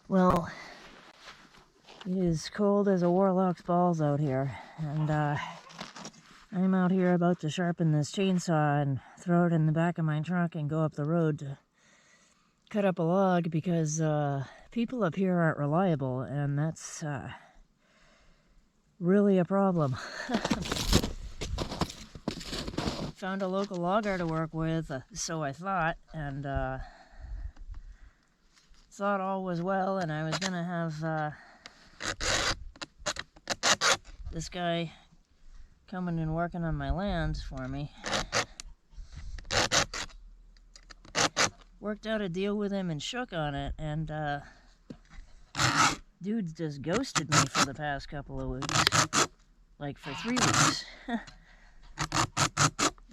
Well, it is cold as a warlock's balls out here, and I'm out here about to sharpen this chainsaw and throw it in the back of my truck and go up the road to cut up a log because people up here aren't reliable, and that's really a problem. Found a local logger to work with, so I thought, and thought all was well, and I was gonna have this guy coming and working on my land for me. Worked out a deal with him and shook on it, and dude's just ghosted me for the past couple of weeks. Like for 3 weeks.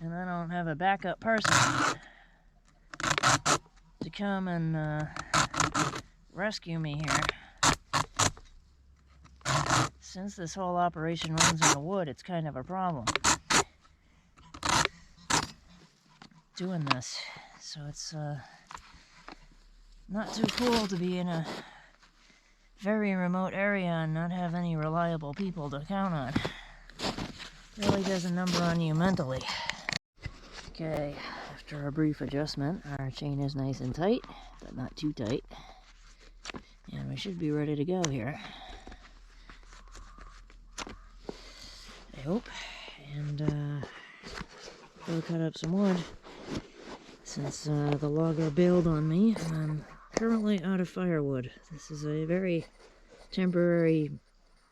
And I don't have a backup person to come and rescue me here. Since this whole operation runs in the wood, it's kind of a problem doing this. So it's not too cool to be in a very remote area and not have any reliable people to count on. Really does a number on you mentally. Okay, after a brief adjustment, our chain is nice and tight, but not too tight. And we should be ready to go here. I hope. And go cut up some wood. Since the logger bailed on me, I'm currently out of firewood. This is a very temporary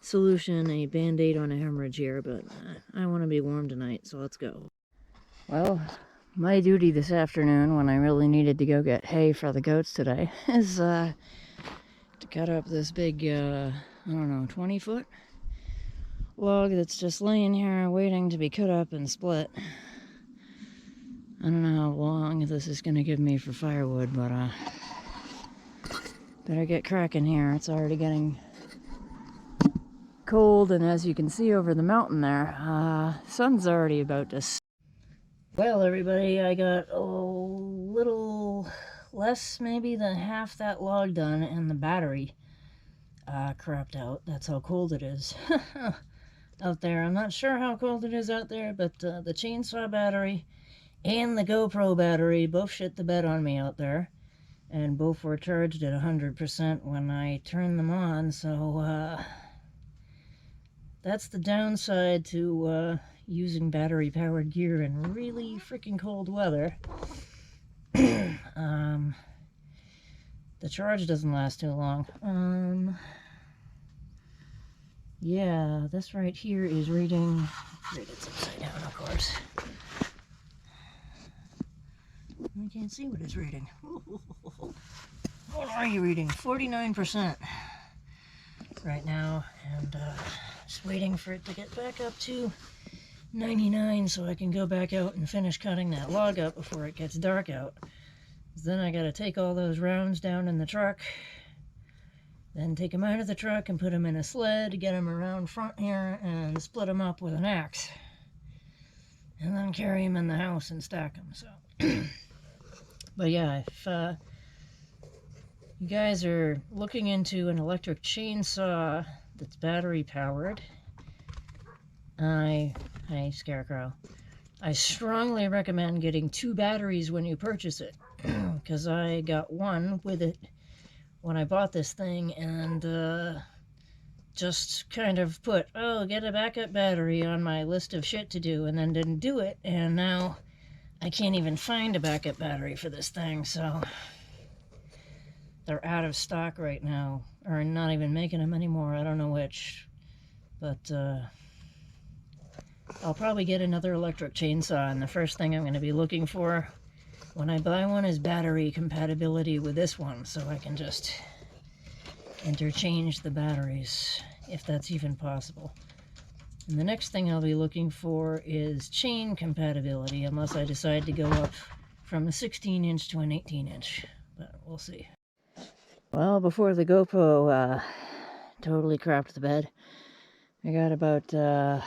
solution, a band-aid on a hemorrhage here, but I want to be warm tonight, so let's go. Well, my duty this afternoon, when I really needed to go get hay for the goats today, is to cut up this big, I don't know, 20-foot log that's just laying here waiting to be cut up and split. I don't know how long this is going to give me for firewood, but better get cracking here. It's already getting cold, and as you can see over the mountain there, sun's already about to set. Well, everybody, I got a little less maybe than half that log done, and the battery crapped out. That's how cold it is out there. I'm not sure how cold it is out there, but the chainsaw battery and the GoPro battery both shit the bed on me out there, and both were charged at 100% when I turned them on, so that's the downside to using battery-powered gear in really freaking cold weather. The charge doesn't last too long. Yeah, this right here is reading, it's upside down, of course. I can't see what it's reading. What are you reading? 49% right now, and just waiting for it to get back up to 99 so I can go back out and finish cutting that log up before it gets dark out. Then I gotta take all those rounds down in the truck, then take them out of the truck and put them in a sled, get them around front here, and split them up with an axe. And then carry them in the house and stack them, so... But yeah, if you guys are looking into an electric chainsaw that's battery powered, Hey Scarecrow, I strongly recommend getting 2 batteries when you purchase it, because I got one with it when I bought this thing, and just kind of put, oh, get a backup battery on my list of shit to do, and then didn't do it, and now I can't even find a backup battery for this thing, so they're out of stock right now, or not even making them anymore. I don't know which, but I'll probably get another electric chainsaw, and the first thing I'm going to be looking for when I buy one is battery compatibility with this one, so I can just interchange the batteries, if that's even possible. And the next thing I'll be looking for is chain compatibility, unless I decide to go up from a 16-inch to an 18-inch, but we'll see. Well, before the GoPro totally crapped the bed, I got about a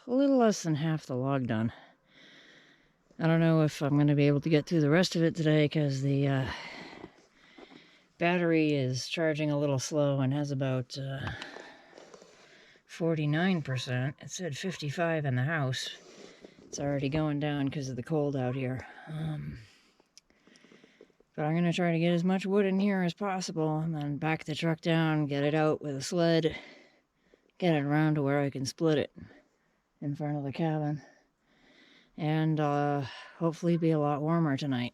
little less than half the log done. I don't know if I'm going to be able to get through the rest of it today, because the Battery is charging a little slow and has about 49%. It said 55 in the house. It's already going down because of the cold out here. But I'm going to try to get as much wood in here as possible and then back the truck down, get it out with a sled, get it around to where I can split it in front of the cabin, and hopefully be a lot warmer tonight.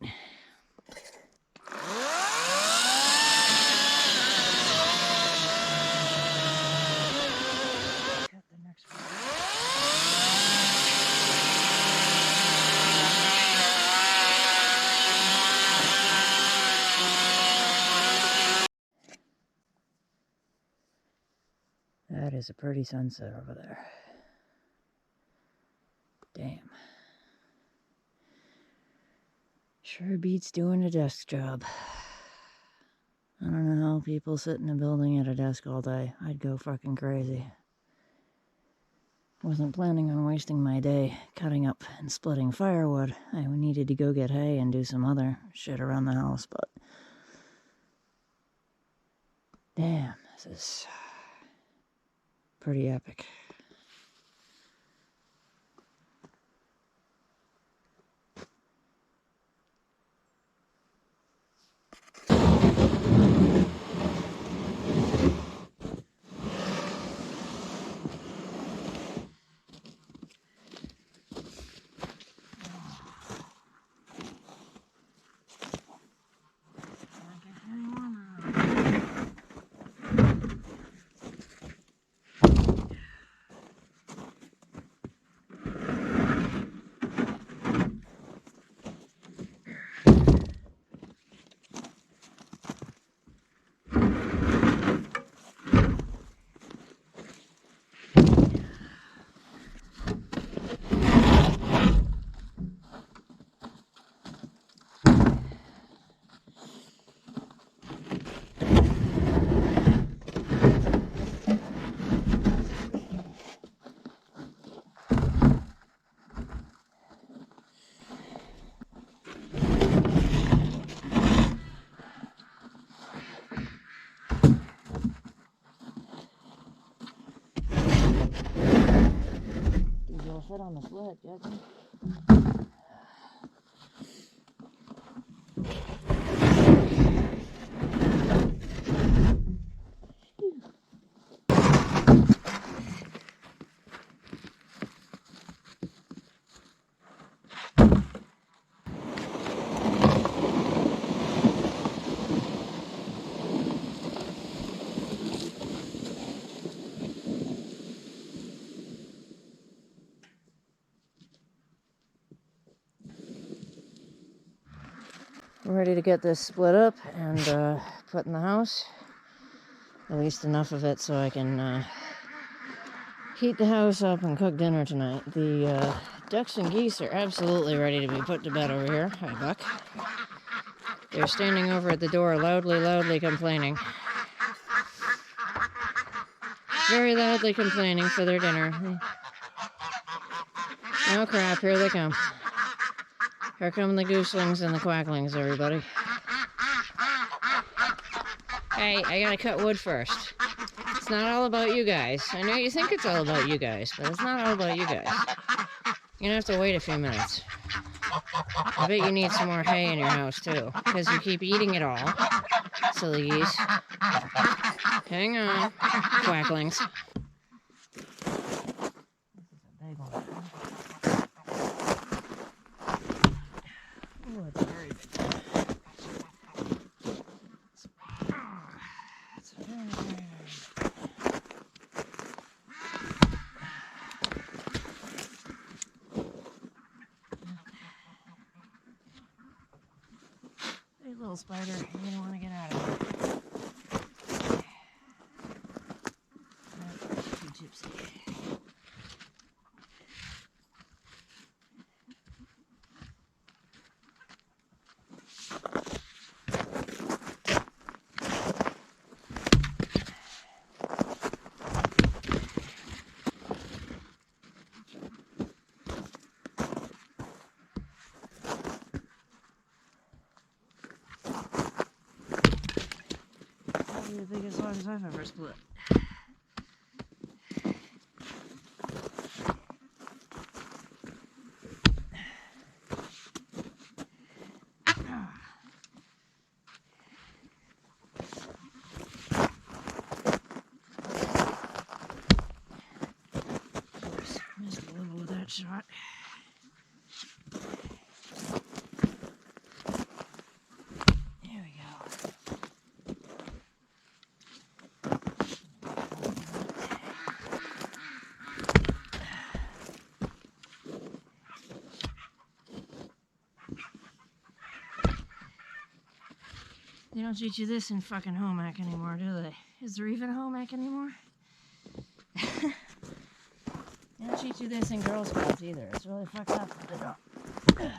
That is a pretty sunset over there. Damn. Sure beats doing a desk job. I don't know how people sit in a building at a desk all day. I'd go fucking crazy. Wasn't planning on wasting my day cutting up and splitting firewood. I needed to go get hay and do some other shit around the house, but... damn, this is pretty epic. Sit on the sled, Jesse. I'm ready to get this split up and put in the house. At least enough of it so I can heat the house up and cook dinner tonight. The ducks and geese are absolutely ready to be put to bed over here. Hi, Buck. They're standing over at the door loudly complaining. Very loudly complaining for their dinner. Oh crap, here they come. Here come the gooselings and the quacklings, everybody. Hey, I gotta cut wood first. It's not all about you guys. I know you think it's all about you guys, but it's not all about you guys. You're gonna have to wait a few minutes. I bet you need some more hay in your house, too, because you keep eating it all. Silly geese. Hang on, quacklings. This is a big one. Oh, it's very big. It's very big. Hey, little spider, you're gonna want to get out of here. That's too gypsy. be the biggest logs I've ever split. Missed a little of that shot. There we go. They don't teach you this in fucking home ec anymore, do they? Is there even home ec anymore? They don't teach you this in Girl Scouts either. It's really fucked up that they don't.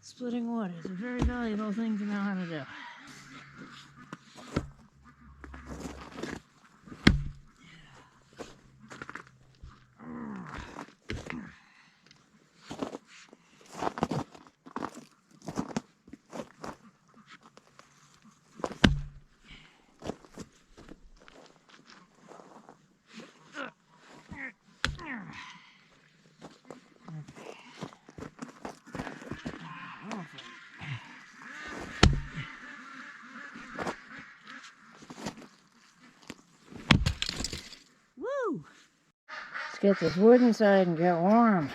Splitting wood is a very valuable thing to know how to do. Woo! Let's get this wood inside and get warm.